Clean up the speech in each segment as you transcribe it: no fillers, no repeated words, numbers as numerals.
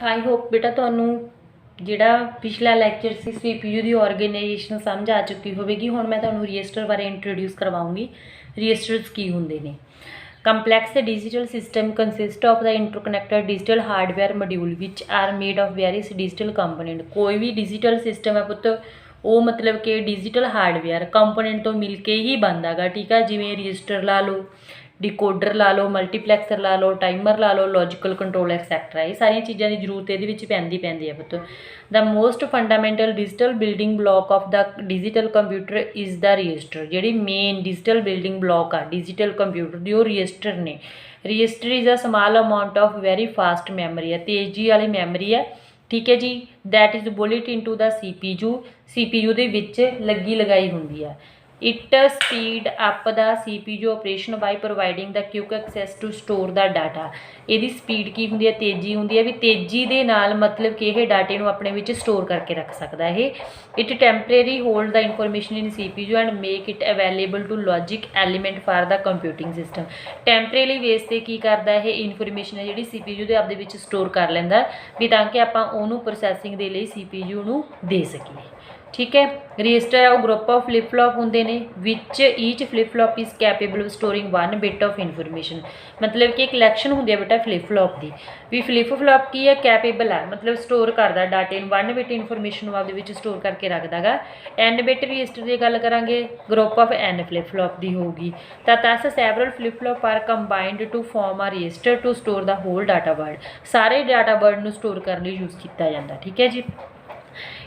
I hope बेटा तुहानू जिहड़ा पिछला लैक्चर सी CPU की ऑर्गेनाइजेशन समझ आ चुकी होगी। हुण मैं तुहानू रजिस्टर बारे इंट्रोड्यूस करवाऊँगी। रजिस्टर्स की हुंदे ने। Complex digital system consist of the interconnected digital hardware module which are made of various digital component. कोई भी डिजिटल सिस्टम है पुत वो मतलब कि डिजिटल हार्डवेयर कंपोनेंट तो मिल के ही बनता गा। ठीक है, जिमें रजिस्टर ला लो, डिकोडर ला लो, मल्टीप्लैक्सर ला लो, टाइमर ला लो, लॉजिकल कंट्रोल एक्सैक्ट्रा, ये सारिया चीज़ों की जरूरत ये पैंदी है पुत। The most fundamental digital building block of the digital computer is the register. जी मेन डिजिटल बिल्डिंग ब्लॉक आ डिजिटल कंप्यूटर की वो रजिस्टर ने। Register is a small amount of very fast memory है, तेजी वाली मैमरी है। ठीक है जी, that is built into the CPU दे विच लगी लगाई होंगी है। It speed up the CPU operation by providing the quick access to store the data. यदी स्पीड की होंगी है, तेजी होंगी है, भी तेजी दे नाल मतलब कि यह डाटे को अपने विच स्टोर करके रख सकता है। It temporary hold the information in CPU and make it available to logic element for the computing system. Temporary base पर की करता है, इनफॉर्मेशन है जी CPU के आपदे विच स्टोर कर लैंदा भी ताकि आपां उहनूं प्रोसैसिंग दे लई CPU नूं दे सकीए। ठीक है, रजिस्टर है वो ग्रुप ऑफ फ्लिप फ्लॉप होंगे ने which each flip flop is capable of storing one bit of information. मतलब कि कलैक्शन होंगी है बेटा फ्लिप फ्लॉप की, भी फ्लिप फ्लॉप की है कैपेबल है मतलब स्टोर करता डाटे वन बिट इनफॉर्मेशन आपके स्टोर करके रखता गा। एन बिट रजिस्टर की गल करांगे group of N flip flop की होगी। Thus several flip flop are combined to form a register to store the whole data word. सारे डाटा वर्ड को स्टोर करने यूज़ किया जाता। ठीक है जी।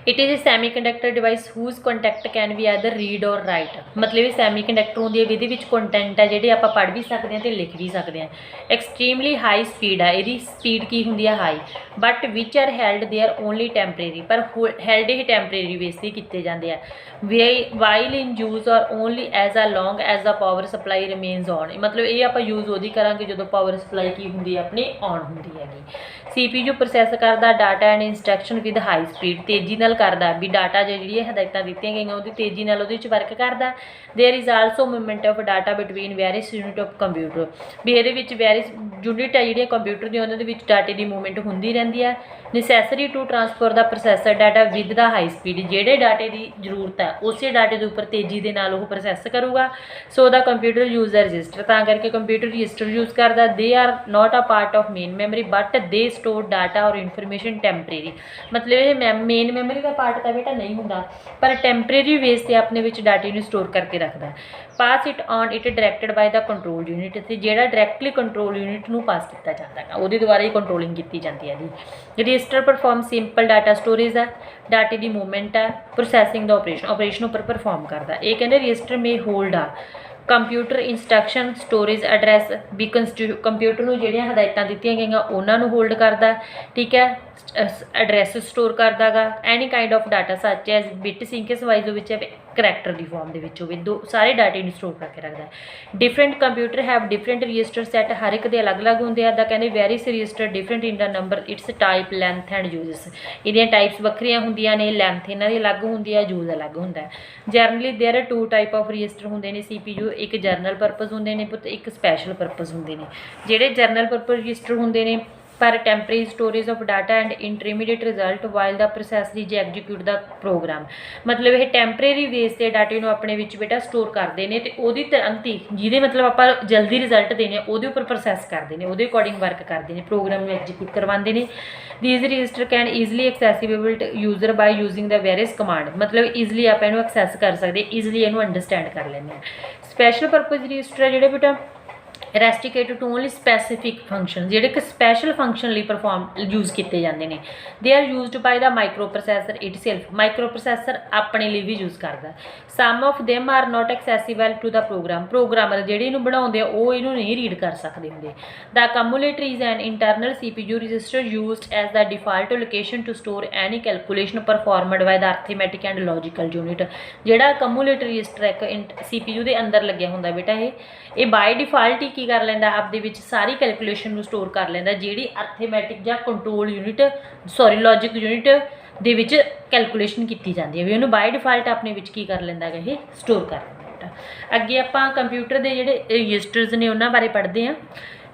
It is a semiconductor device whose contact can be either read और write. मतलब सैमीकंडक्टर होंगी है जिहदे विच कंटेंट है जिहड़े आप पढ़ भी सकते हैं तो लिख भी सकते हैं। एक्सट्रीमली हाई स्पीड है, यदी स्पीड की होंगी है high, but which are held they are only temporary, पर हैल्ड ही टैंपरेरी बेस पर किए जाते हैं। वाइल इन यूज़ और only as a long as the power supply remains on. मतलब ये आप यूज़ उदी करांगे जो पावर सप्लाई की होंगी अपनी ऑन होंगी हैगी। CPU प्रोसैस करता data and instruction with high speed, तेजी नाल करता भी डाटा जो जी हदायतां दित्तियां गईयां उहदी तेजी नाल उहदे विच वर्क करता। There is also movement of data between various unit of computer, भी ये वेरियस यूनिट है जी कंप्यूटर दी उहदे विच डाटे की मूवमेंट होंदी रहिंदी है। Necessary to transfer the processor data with the high speed, जेड़े डाटे की जरूरत है उस डाटे के उपर तेजी के नाल वो प्रोसैस करूगा। So the computer use register, तां करके कंप्यूटर रजिस्टर यूज़ करता। They are not a part of main memory but they store data और इनफॉर्मेशन टैंपरेरी। मतलब ये मेन मैमरी का पार्ट तो बेटा नहीं होंदा पर टैंपरेरी बेस पर अपने विच डाटे को स्टोर करके रखता है। Pass it on it directed by the control unit, तो जो डायरैक्टली कंट्रोल यूनिट में पास किया जाता है वो द्वारा ही कंट्रोलिंग की जाती है जी। Register perform simple data storage है, डाटे की मूवमेंट है, प्रोसैसिंग द ऑपरेशन उपर परफॉर्म करता है। ये कहते रजिस्टर में होल्ड आ कंप्यूटर इंस्ट्रक्शन स्टोरेज एड्रैस भी कंप्यूटर को जोड़ियाँ हदायतां दित्तियां गईयां उन्होंने होल्ड करता। ठीक है, एड्रैस स्टोर करता गा। Any kind of data such as bit sequence wise which character की फॉर्म के दो सारे डाटे को स्टोर करके रखता है। Different computer have different register set, हर एक के अलग अलग होंगे। कहते various register different in the number its type length and uses, ये टाइप्स वक्रियां होंदियां ने, लैंथ इन्हां दी अलग होंदी है, यूज अलग होंदा है। Generally there two type of register होंदे ने CPU, एक जरनल परपज़ होंदे ने पुत, एक स्पैशल परपज़ होंदे ने। जिहड़े जरनल परपज़ रजिस्टर होंदे ने पर temporary storage of data and intermediate result while the processor is execute the program. मतलब ये टैंपरेरी बेस से डाटे को अपने विच बेटा स्टोर करते हैं तो वो तुरंत ही जिहदे मतलब आप जल्दी रिजल्ट देने वो उपर प्रोसैस करते हैं, वो अकॉर्डिंग वर्क करते हैं, प्रोग्राम में एग्जीक्यूट करवाते हैं। These register can easily accessible user by using the various command, मतलब ईजली आप इन्हू एक्सैस कर सकते, ईजली इन्हू अंडरस्टैंड कर लें। स्पैशल परपज़ रजिस्टर है जोड़े बेटा restricted to only specific function, जोड़े कि स्पैशल फंक्शन लिए परफॉर्म यूज़ किए जाते हैं। They are used by the microprocessor itself, microprocessor अपने लिए भी यूज़ करता। Some of them are not accessible to the program, programmer जोड़े इनू बनाते हैं वो इनू नहीं रीड कर सकते होंगे। The accumulator is an internal CPU register used as the default location to store any calculation performed by the arithmetic and logical unit. जोड़ा कम्यूलेटर रजिस्टर एक CPU के अंदर लग्या होंदा बेटा ये बाय डिफॉल्ट ही की कर लैंदा आपदे विच सारी कैलकुलेशन स्टोर कर लैंदा जिहड़ी अर्थमैटिक या control unit sorry logic unit दे विच कैलकुलेशन की जाती है, भी उन्होंने बाय डिफॉल्ट अपने विच की कर लैंदा गा ये स्टोर कर लैंदा। अगे आपां कंप्यूटर के जिहड़े रजिस्टर्स ने उन्हां बारे पढ़ते हैं।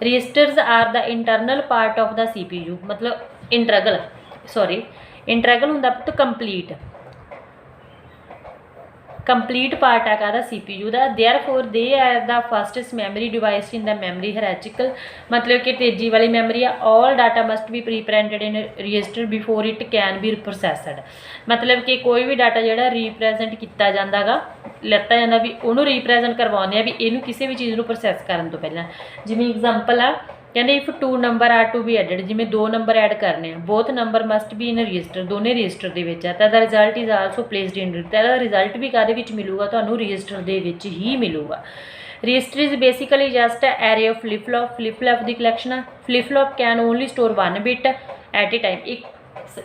Registers are the internal part of the CPU, मतलब इंट्रगल हुंदा पुत्त कंप्लीट पार्ट है कहदा CPU का। Therefore they are the fastest memory device in the memory hierarchical, मतलब कि तेजी वाली मैमरी है। All data must be represented in register before it can be processed, मतलब कि कोई भी डाटा जो रिप्रैजेंट किया जाता गा लैता जाता भी उन्होंने रिप्रैजेंट करवाने भी इनू किसी भी चीज़ को प्रोसैस करने तो पहला। जिवें एग्जाम्पल आ कहते if 2 number are to be added, जिमें 2 नंबर ऐड करने, both number must be in register, दोनों रजिस्टर के है, तो the result is also placed in, तो रिजल्ट भी काहदे मिलूगा तो रजिस्टर के ही मिलूगा। Register is basically just array of flip flop की कलैक्शन है। Flip flop can only store 1 bit at a time,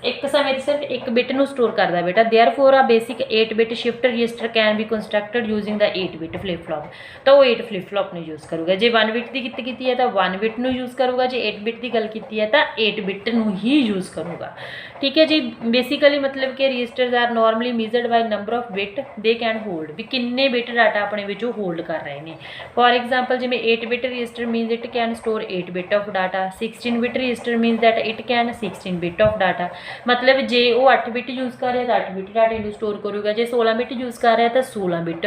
एक समय सिर्फ एक बिट ਨੂੰ स्टोर करता बेटा। Therefore a basic 8 bit shift register can be constructed using the 8 bit flip flop, तो वो 8 फ्लिप फ्लॉप ने यूज़ करूँगा। जे 1 बिट की है तो 1 बिट ਨੂੰ यूज़ करूँगा, जे 8 बिट की गल की है तो 8 बिट ਨੂੰ ही यूज़ करूँगा। ठीक है जी। बेसिकली मतलब कि registers are normally measured by number of bit they can hold, भी किन्ने बिट डाटा अपने विचों होल्ड कर रहे हैं। फॉर एग्जाम्पल जिमें 8 bit register मीनस it can store 8 bit of data, 16 bit register मीनस that it can 16 bit of data, मतलब जे वो 8 बिट यूज़ कर रहा है तो 8 बिट डाटे को स्टोर करूँगा, जे 16 बिट यूज़ कर रहा है तो 16 बिट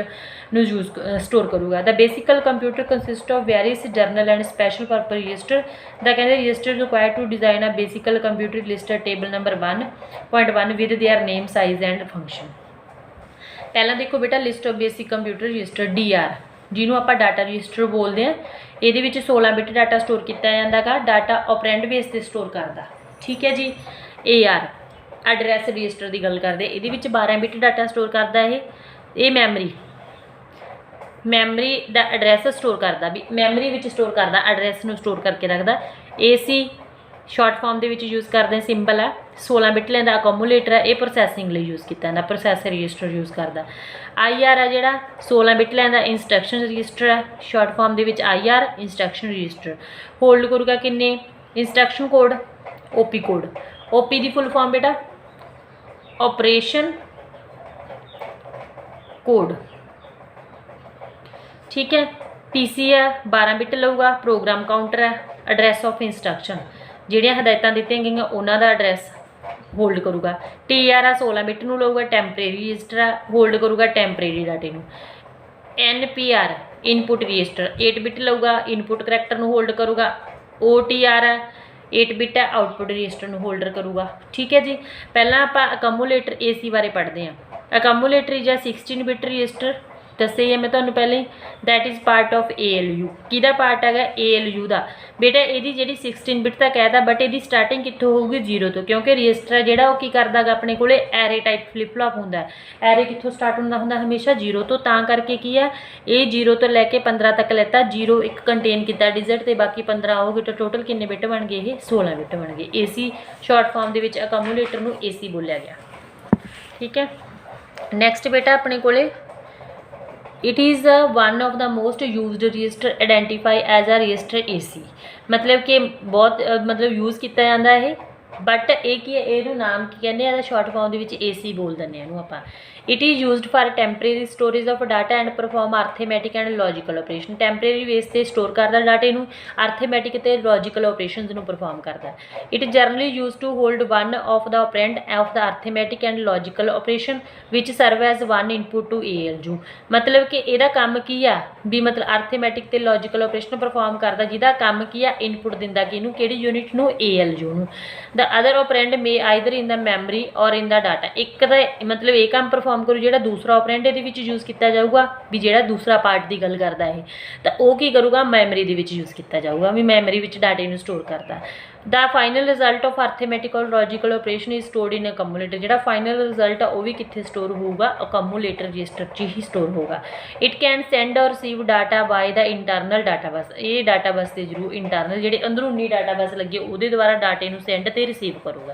यूज़ स्टोर करूँगा। The basic computer consist of various general and special purpose register, the कहते register required to design a basic computer listed table number 1.1 with their name size and function. पहला देखो बेटा list of basic computer register DR, जिन्हों आप data register बोलते हैं, ये 16 bit data store किया जाता है, डाटा ऑपरेंड बेस से स्टोर करता। ठीक है जी। AR एड्रैस रजिस्टर की गल करते, ये 12 बिट डाटा स्टोर करता है। ये मैमरी का एड्रैस स्टोर करता, भी मैमरी में स्टोर करता, एड्रैस में स्टोर करके रखता। AC शॉर्ट फॉर्म के यूज़ करते हैं, सिंपल है। 16 बिट लेंदा अकोमूलेटर है, ये प्रोसैसिंग लिए यूज़ किया जाता, प्रोसैसर रजिस्टर यूज़ करता। IR है जोड़ा 16 बिट लेंदा इंस्ट्रक्शन रजिस्टर है, शॉर्ट फॉर्म के IR इंस्ट्रक्शन रजिस्टर होल्ड करूँगा किन्ने instruction code OP code. OP की फुल फॉर्म बेटा ऑपरेशन कोड। ठीक है। PC है 12 बिट लऊगा, प्रोग्राम काउंटर है, एड्रैस ऑफ इंस्ट्रक्शन ਜਿਹੜੀਆਂ ਹਦਾਇਤਾਂ ਦਿੱਤੀਆਂ ਗਈਆਂ ਉਹਨਾਂ ਦਾ ਐਡਰੈਸ होल्ड करूँगा। TR आ 16 बिट ਨੂੰ ਲਊਗਾ, ਟੈਂਪਰੇਰੀ ਰਜਿਸਟਰ ਆ ਹੋल्ड करूँगा ਟੈਂਪਰੇਰੀ डाटे ਨੂੰ। NPR इनपुट रजिस्टर 8 बिट लऊगा, इनपुट करैक्टर ਨੂੰ होल्ड करूँगा। OTR है 8 बिट है, आउटपुट रजिस्टर ਨੂੰ होल्डर करूँगा। ठीक है जी। पहला आप अकमूलेटर AC बारे पढ़ते हैं। अकमूलेटर इज 16 बिट रजिस्टर दसे है मैं तुम्हें पहले, that is part of ALU। किहदा पार्ट है ALU का बेटा, ये जी 16 बिट तक कहता, बट ये स्टार्टिंग कितों होगी 0 तो, क्योंकि रजिस्टर जोड़ा वो की करता है अपने को एरे टाइप फ्लिप फ्लॉप होंगे। एरे कितों स्टार्ट होंगे हमेशा 0 तो, करके की है ये 0 तो लैके 15 तक लेता, 0 एक कंटेन किया डिजिट तो बाकी 15 होगी, तो टोटल किन्ने बिट बन गए, ये 16 बिट बन गए। AC शॉर्ट फॉर्म के अकमूलेटर में AC बोलिया गया। ठीक है। नैक्सट बेटा अपने को it is one of the most used register identify as a register AC, मतलब कि बहुत मतलब यूज़ किया जाता है, बट एक ही है नाम की कहते शॉर्ट फॉर्म के AC बोल दें आप। It is used for temporary storage of data and perform arithmetic and logical operation, temporary base से स्टोर करता डाटे नूं, अर्थमैटिक ते लॉजिकल ऑपरेशंस नूं परफॉर्म करता। It generally use to hold one of the operand of the arithmetic and logical operation which serve as one input to ALU, मतलब कि यदा काम की आ भी मतलब अर्थमैटिक ते लॉजिकल ऑपरेशन परफॉर्म करता, जिहदा काम की आ इनपुट दिंदा किहनूं किहड़ी यूनिट नूं ALU नूं। The other operand may either in the memory और इन द डाटा, एक दा मतलब ये काम परफॉर्म करूँ जो दूसरा ऑपरेंड ये यूज़ किया जाऊगा, भी जो दूसरा पार्ट की गल करता है तो वह की करूँगा मैमरी के यूज़ किया जाऊगा, भी मैमरी डाटे में स्टोर करता। The final result of arithmetic और logical operation is stored in accumulator, जो फाइनल रिजल्ट है वह भी कितने स्टोर होगा, अकमूलेटर रजिस्टर ही स्टोर होगा। इट कैन सेंड और receive data by the internal data bus, ये डाटा बस से जरूर इंटरनल जो अंदरूनी डाटा बस लगे वो द्वारा डाटे में सेंड तो रिसीव करूँगा।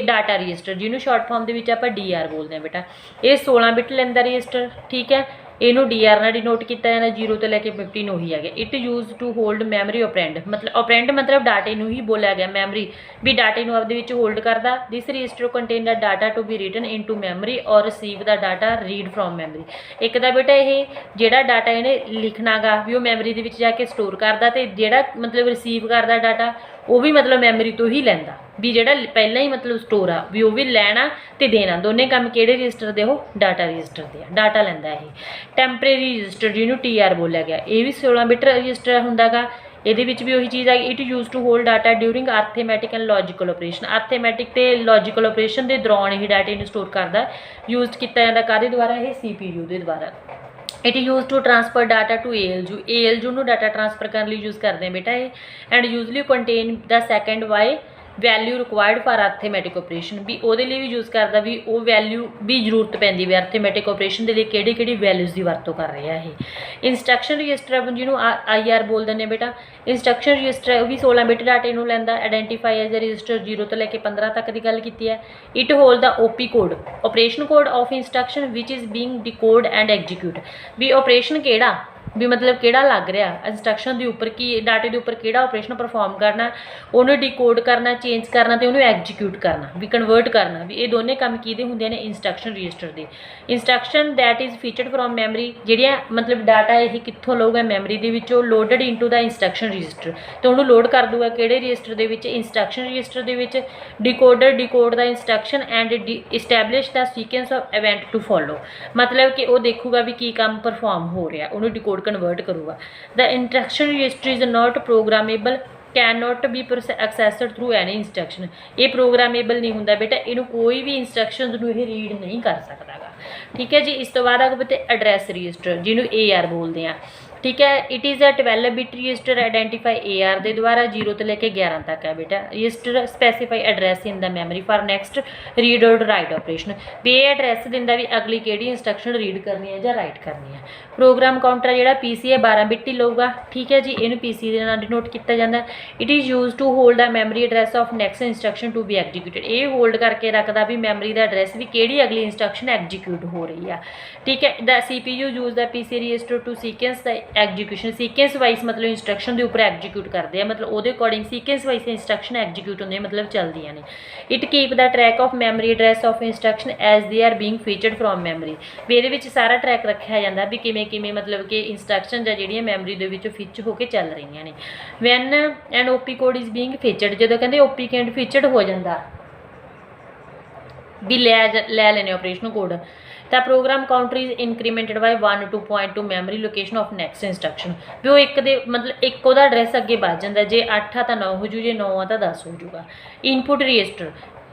डाटा रजिस्टर जिन्होंने शॉर्ट फॉर्म के आप DR बोलते हैं बेटा, ये 16 बिट लेंदा रजिस्टर। ठीक है। इनू DR नाल डिनोट किया जाना, 0 तो लैके 15 ही है। It use to hold memory operand, मतलब ऑपरेंड मतलब डाटे नूं ही बोलिया गया, मैमरी भी डाटे नूं आपदे विच होल्ड करदा। This register contain the data to be written into memory और receive the data read from memory. एक दा बेटा ये जिहड़ा डाटा इन्हें लिखना गा भी वो मैमरी दे विच जाके स्टोर करदा, ते जिहड़ा मतलब रिसीव करदा डाटा वो भी मतलब मैमरी तो ही लैंदा। ਵੀ ਜਿਹੜਾ ਪਹਿਲਾਂ ਹੀ मतलब स्टोर आ भी वो भी लैना ते देना दोने काम किहड़े रजिस्टर दे हो डाटा रजिस्टर दे डाटा लैंदा ये टैंपरेरी रजिस्टर जिन्होंने TR बोलिया गया ये भी 16 बिट रजिस्टर हुंदा गा ਇਹਦੇ ਵਿੱਚ ਵੀ ਉਹੀ ਚੀਜ਼ ਹੈ it use to hold data during arithmetic and logical operation arithmetic ਤੇ ਲੌਜੀਕਲ ਆਪਰੇਸ਼ਨ ਦੇ ਦੌਰਾਨ ਇਹ ਡਾਟੇ ਨੂੰ ਸਟੋਰ ਕਰਦਾ ਯੂਜ਼ਡ ਕੀਤਾ ਜਾਂਦਾ ਕਾਹਦੇ ਦੁਆਰਾ ਇਹ CPU ਦੇ ਦੁਆਰਾ it use to transfer data to ALU ਨੂੰ ਡਾਟਾ ਟ੍ਰਾਂਸਫਰ ਕਰਨ ਲਈ ਯੂਜ਼ ਕਰਦੇ ਆ ਬੇਟਾ ਇਹ and usually contain the second Y value required for arithmetic operation ਵੀ ਉਹਦੇ ਲਈ ਵੀ ਯੂਜ਼ ਕਰਦਾ ਵੀ ਉਹ ਵੈਲਿਊ ਵੀ ਜ਼ਰੂਰਤ ਪੈਂਦੀ ਵੀ ਅਰਥਮੈਟਿਕ ਆਪਰੇਸ਼ਨ ਦੇ ਲਈ ਕਿਹੜੀ ਕਿਹੜੀ ਵੈਲਿਊਜ਼ ਦੀ ਵਰਤੋਂ ਕਰ ਰਿਹਾ ਇਹ ਇੰਸਟਰਕਸ਼ਨ ਰਜਿਸਟਰ ਜਿਹਨੂੰ IR ਬੋਲ ਦਿੰਦੇ ਨੇ ਬੇਟਾ ਇੰਸਟਰਕਸ਼ਨ ਰਜਿਸਟਰ ਵੀ 16 ਬਿਟ ਡਾਟੇ ਨੂੰ ਲੈਂਦਾ ਆਇਡੈਂਟੀਫਾਈ ਐਜ਼ ਰਜਿਸਟਰ 0 ਤੋਂ ਲੈ ਕੇ 15 ਤੱਕ ਦੀ ਗੱਲ ਕੀਤੀ ਹੈ ਇਟ ਹੋਲਡ ਦਾ OP code operation code of instruction which is being decode and execute ਵੀ ਆਪਰੇਸ਼ਨ ਕਿਹੜਾ भी मतलब किहड़ा लग रहा इंस्ट्रक्शन के उपर की डाटे के उपर किहड़ा ऑपरेशन परफॉर्म करना उन्हें डिकोड करना चेंज करना तो उन्हें एग्जीक्यूट करना भी कन्वर्ट करना भी ये दोनों काम किहदे हुंदे ने इंस्ट्रक्शन रजिस्टर के instruction that is fetched from memory जिहड़ियां मतलब डाटा ये कित्थों लऊगा मैमरी दे विचों loaded into the instruction register तो उन्होंने लोड कर दूगा किहड़े रजिस्टर दे विच इंस्ट्रक्शन रजिस्टर दे विच decoder decode the instruction and establish the sequence of event to follow मतलब कि वो देखूगा भी की काम परफॉर्म हो रहा उन्होंने डिकोड कन्वर्ट करूँगा the instruction register is not programmable can not be accessed through any instruction ये प्रोग्रामेबल नहीं होंगे बेटा इनू कोई भी इंस्ट्रक्शन रीड नहीं कर सकता गा ठीक है जी इस तो बाद आगे बते एड्रैस रजिस्टर जिन्हों AR बोलते हैं ठीक है it is a 12 bit register identify AR के द्वारा 0 तो लेके 11 तक है बेटा register specify address in the memory for next read और राइट ऑपरेशन भी ये एड्रैस दिंदा भी अगली किहड़ी इंस्ट्रक्शन रीड करनी है या राइट करनी है प्रोग्राम काउंटर जिहड़ा PC है 12 बिट ही लऊगा ठीक है जी इनू PC के नाल डिनोट किया जाता it is use to hold the memory address of next instruction to be executed ये होल्ड करके रखता भी मैमरी का एड्रैस भी किहड़ी अगली इंस्ट्रक्शन एग्जीक्यूट हो रही है ठीक है the CPU use the PC register to sequence the execution sequence wise मतलब इंस्ट्रक्शन के उपर एग्जीक्यूट करते हैं मतलब वो according sequence wise instruction execute होंगे मतलब चलदियाँ ने it keep the track of memory address of instruction as they are being fetched from memory भी ये सारा ट्रैक रखा जाता भी किमें किमें मतलब कि इंस्ट्रक्शन जिहड़ियां मैमरी दे विचों फिच होकर चल रही ने when and OP code is being fetched जो कहते OP कोड फीचर्ड हो जाता भी लै लेने ऑपरेशन कोड तो program counter is incremented by 1 to 2.2 memory location of next instruction भी वो एक दे मतलब एक उहदा एड्रैस अगे बच जाता जे 8 आ तो 9 हो जू जे 9 आ तो 10 हो जूगा इनपुट रजिस्टर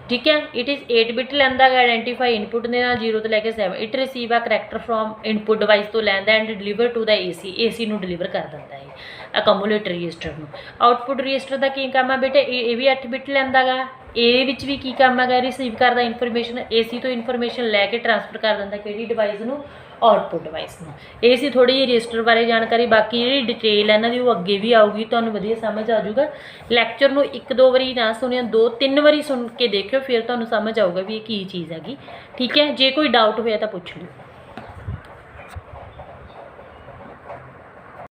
ठीक है इट इज़ 8 बिट लैंदा आइडेंटिफाई इनपुट के नाल 0 तो लैके 7 it receive a character from input device तो लैंदा and deliver to the AC नूं डिलीवर कर दिंदा है अकमूलेटर रजिस्टर नूं आउटपुट रजिस्टर का की काम है बेटे ये भी 8 बिट लैंदा गा ये विच भी की काम है रिसीव करता इनफॉर्मेशन AC तो इनफॉर्मेशन लैके ट्रांसफर कर दिंदा किहड़ी डिवाइस नूं आउटपुट डिवाइस में ये सी थोड़ी जी रजिस्टर बारे जानकारी बाकी जी डिटेल है इन्हों की वो अगे भी आऊगी तो वधिया समझ आ जाऊगा लैक्चर में 1-2 बारी ना सुनिया 2-3 बारी सुन के देखियो फिर तो समझ आऊगा भी ये की चीज़ हैगी ठीक है जे कोई डाउट होया तो पूछ लो।